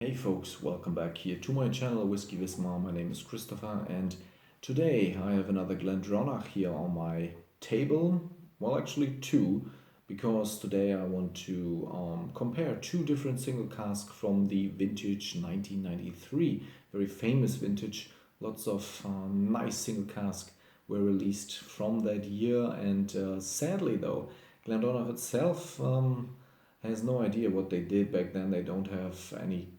Hey folks, welcome back here to my channel Whiskey Wismar. My name is Christopher and today I have another Glendronach here on my table. Well, actually two, because today I want to compare two different single casks from the vintage 1993. Very famous vintage. Lots of nice single casks were released from that year, and sadly though, Glendronach itself has no idea what they did back then. They don't have any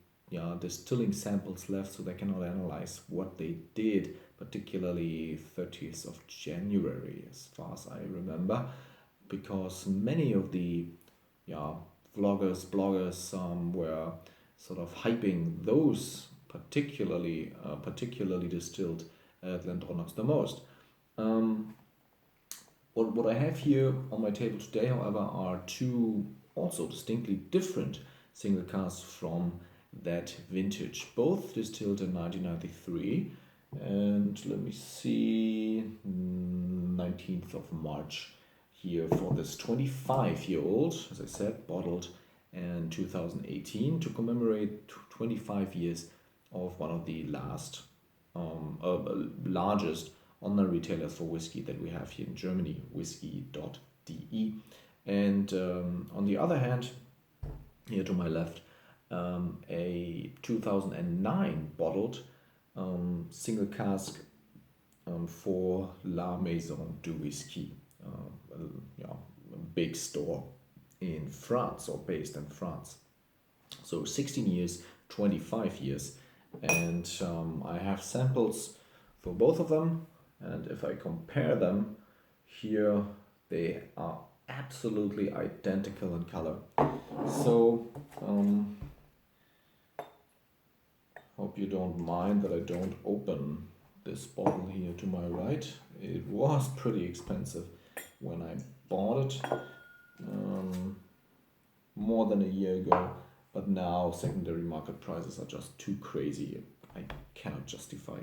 distilling samples left, so they cannot analyze what they did, particularly 30th of January, as far as I remember, because many of the yeah, bloggers were sort of hyping those particularly distilled Glendronachs the most. What I have here on my table today, however, are two also distinctly different single casks from that vintage, both distilled in 1993, and let me see, 19th of March here for this 25-year-old, as I said, bottled in 2018 to commemorate 25 years of one of the largest online retailers for whiskey that we have here in Germany, whisky.de. And on the other hand, here to my left, a 2009 bottled single cask for La Maison du Whisky, a big store in France, or based in France. So 16 years, 25 years, and I have samples for both of them, and if I compare them here, they are absolutely identical in color. So hope you don't mind that I don't open this bottle here to my right. It was pretty expensive when I bought it more than a year ago, but now secondary market prices are just too crazy. I cannot justify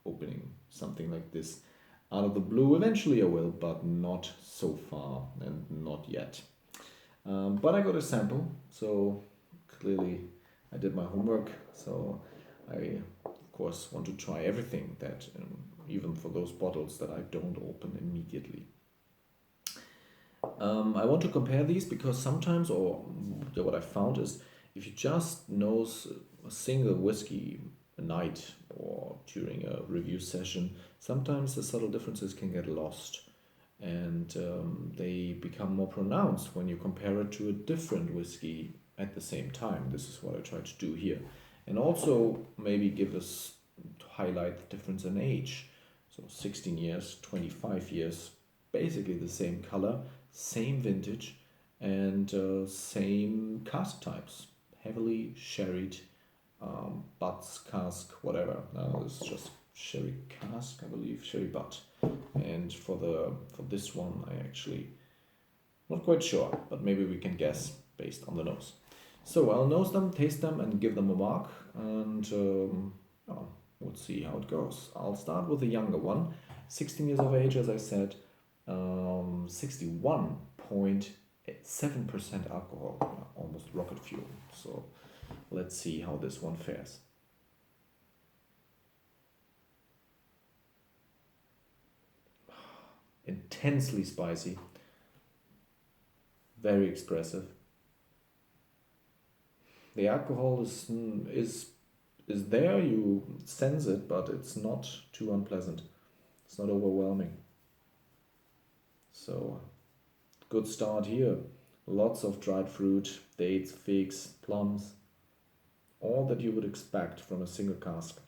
opening something like this out of the blue. Eventually I will, but not so far and not yet. But I got a sample, so clearly I did my homework. So I, of course, want to try everything that, even for those bottles that I don't open immediately. I want to compare these because sometimes, or what I found is, if you just nose a single whiskey a night or during a review session, sometimes the subtle differences can get lost, and they become more pronounced when you compare it to a different whiskey at the same time. This is what I try to do here, and also maybe give us to highlight the difference in age. So 16 years, 25 years, basically the same color, same vintage, and same cask types, heavily sherried, butts, cask, whatever. Now this is just sherry cask, I believe, sherry butt. And for this one, I actually not quite sure, but maybe we can guess based on the nose. So I'll nose them, taste them, and give them a mark, and we'll see how it goes. I'll start with the younger one, 16 years of age, as I said, 61.7% alcohol, almost rocket fuel. So let's see how this one fares. Intensely spicy, very expressive. The alcohol is there, you sense it, but it's not too unpleasant. It's not overwhelming. So, good start here. Lots of dried fruit, dates, figs, plums, all that you would expect from a single cask.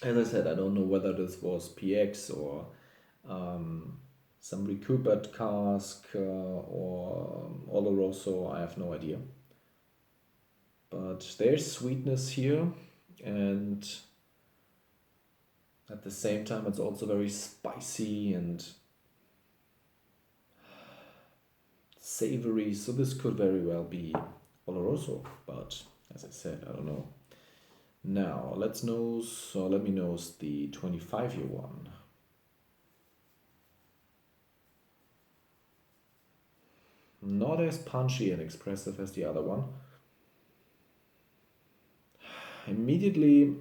As I said, I don't know whether this was PX or some recouped cask or Oloroso, I have no idea. But there's sweetness here, and at the same time it's also very spicy and savory, so this could very well be Oloroso, but as I said, I don't know. Now let me nose the 25-year one. Not as punchy and expressive as the other one. Immediately,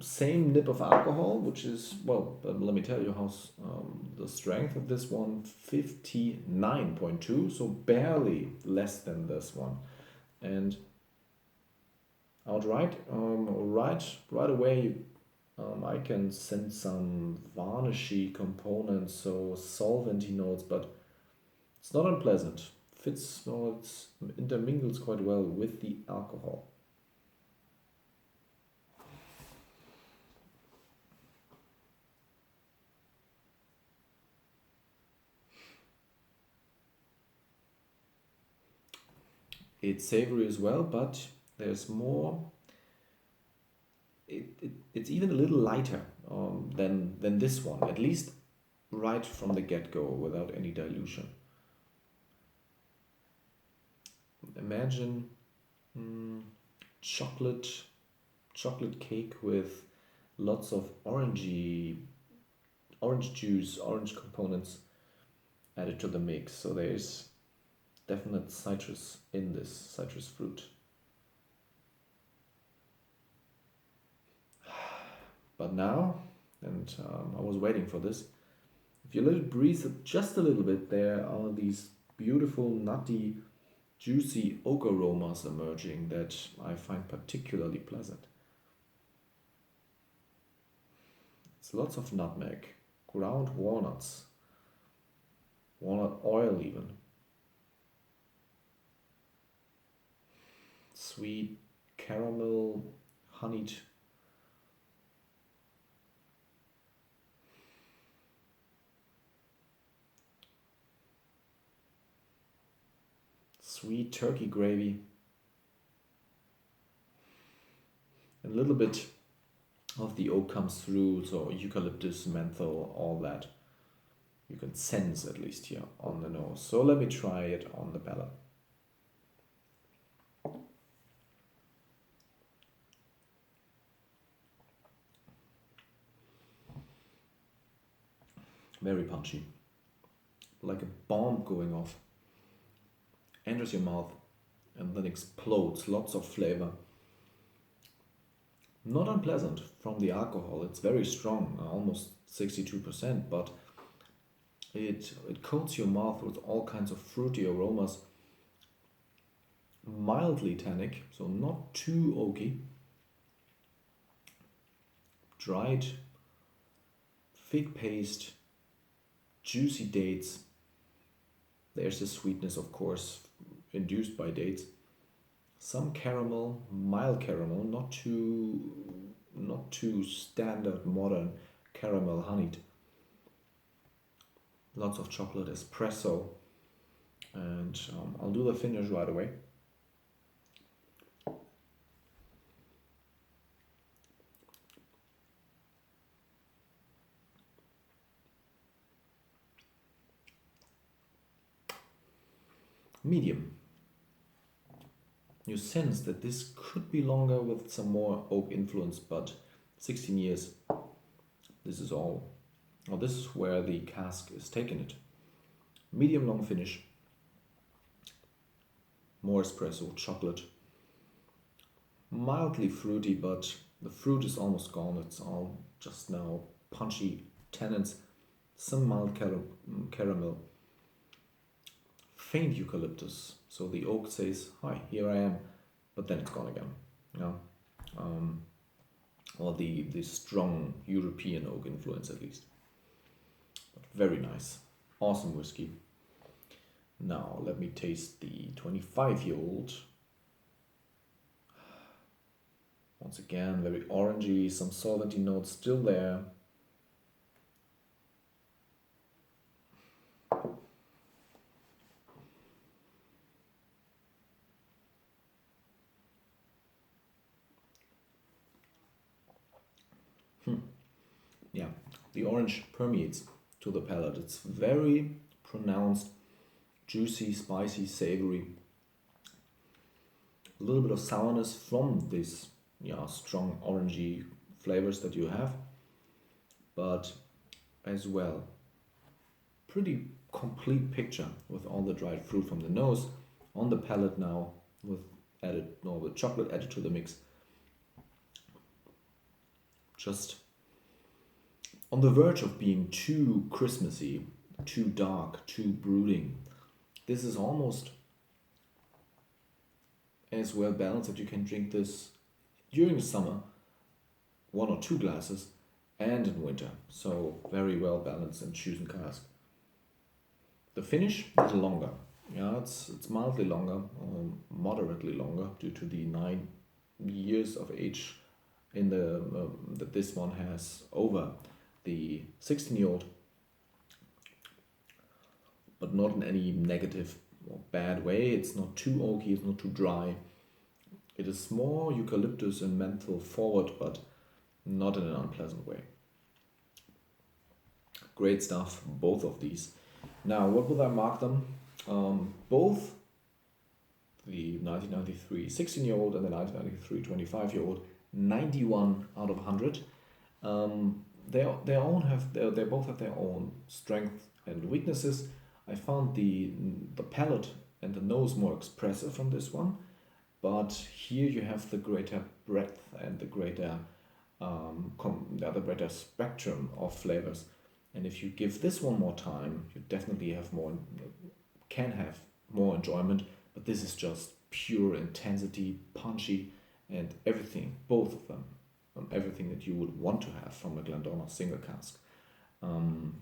same nip of alcohol, which is, well, let me tell you how the strength of this one, 59.2, so barely less than this one. And outright, right away, I can sense some varnishy components, so solventy notes, but it's not unpleasant. Fits, no, it intermingles quite well with the alcohol. It's savory as well, but there's more. It's even a little lighter than this one, at least right from the get-go, without any dilution. Imagine mm, chocolate chocolate cake with lots of orange juice, orange components added to the mix. So there's definite citrus in this, citrus fruit. But now, and I was waiting for this, if you let it breathe just a little bit, there are these beautiful, nutty, juicy oak aromas emerging that I find particularly pleasant. It's lots of nutmeg, ground walnuts, walnut oil even, sweet caramel, honeyed, sweet turkey gravy, and a little bit of the oak comes through, so eucalyptus, menthol, all that. You can sense at least here on the nose. So let me try it on the palate. Very punchy, like a bomb going off. Enters your mouth and then explodes, lots of flavor. Not unpleasant from the alcohol, it's very strong, almost 62%, but it coats your mouth with all kinds of fruity aromas, mildly tannic, so not too oaky, dried fig paste, juicy dates. There's the sweetness, of course, induced by dates. Some caramel, mild caramel, not too standard modern caramel honeyed. Lots of chocolate espresso, and I'll do the finish right away. Medium. You sense that this could be longer with some more oak influence, but 16 years, this is all. Well, this is where the cask is taking it. Medium long finish, more espresso, chocolate, mildly fruity, but the fruit is almost gone. It's all just now punchy tannins, some mild caramel, faint eucalyptus. So the oak says, "Hi, here I am," but then it's gone again. Yeah, or the strong European oak influence at least. But very nice, awesome whiskey. Now let me taste the 25-year-old. Once again, very orangey, some solventy notes still there. Yeah, the orange permeates to the palate. It's very pronounced, juicy, spicy, savory. A little bit of sourness from this, strong orangey flavors that you have, but as well, pretty complete picture with all the dried fruit from the nose on the palate now, with chocolate added to the mix. just on the verge of being too Christmassy, too dark, too brooding. This is almost as well balanced that you can drink this during the summer, 1 or 2 glasses, and in winter. So very well balanced and chosen cask. The finish a little longer. Yeah, it's mildly longer, moderately longer due to the 9 years of age in the that this one has over the 16-year-old, but not in any negative or bad way. It's not too oaky, it's not too dry. It is more eucalyptus and menthol forward, but not in an unpleasant way. Great stuff, both of these. Now, what would I mark them? Both the 1993 16-year-old and the 1993 25-year-old, 91 out of 100. They both have their own strengths and weaknesses. I found the palate and the nose more expressive from this one, but here you have the greater breadth and the greater greater spectrum of flavors. And if you give this one more time, you definitely can have more enjoyment. But this is just pure intensity, punchy, and everything, both of them, everything that you would want to have from a Glendronach single cask.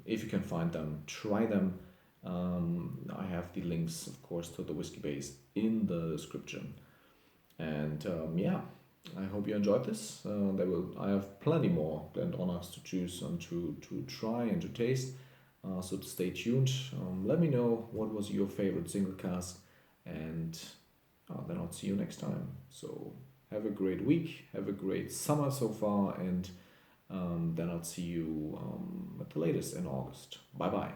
If you can find them, try them. I have the links, of course, to the whiskey base in the description. And I hope you enjoyed this. I have plenty more Glendronachs to choose and to try and to taste. So stay tuned. Let me know what was your favorite single cask, and then I'll see you next time. So have a great week, have a great summer so far, and then I'll see you at the latest in August. Bye bye.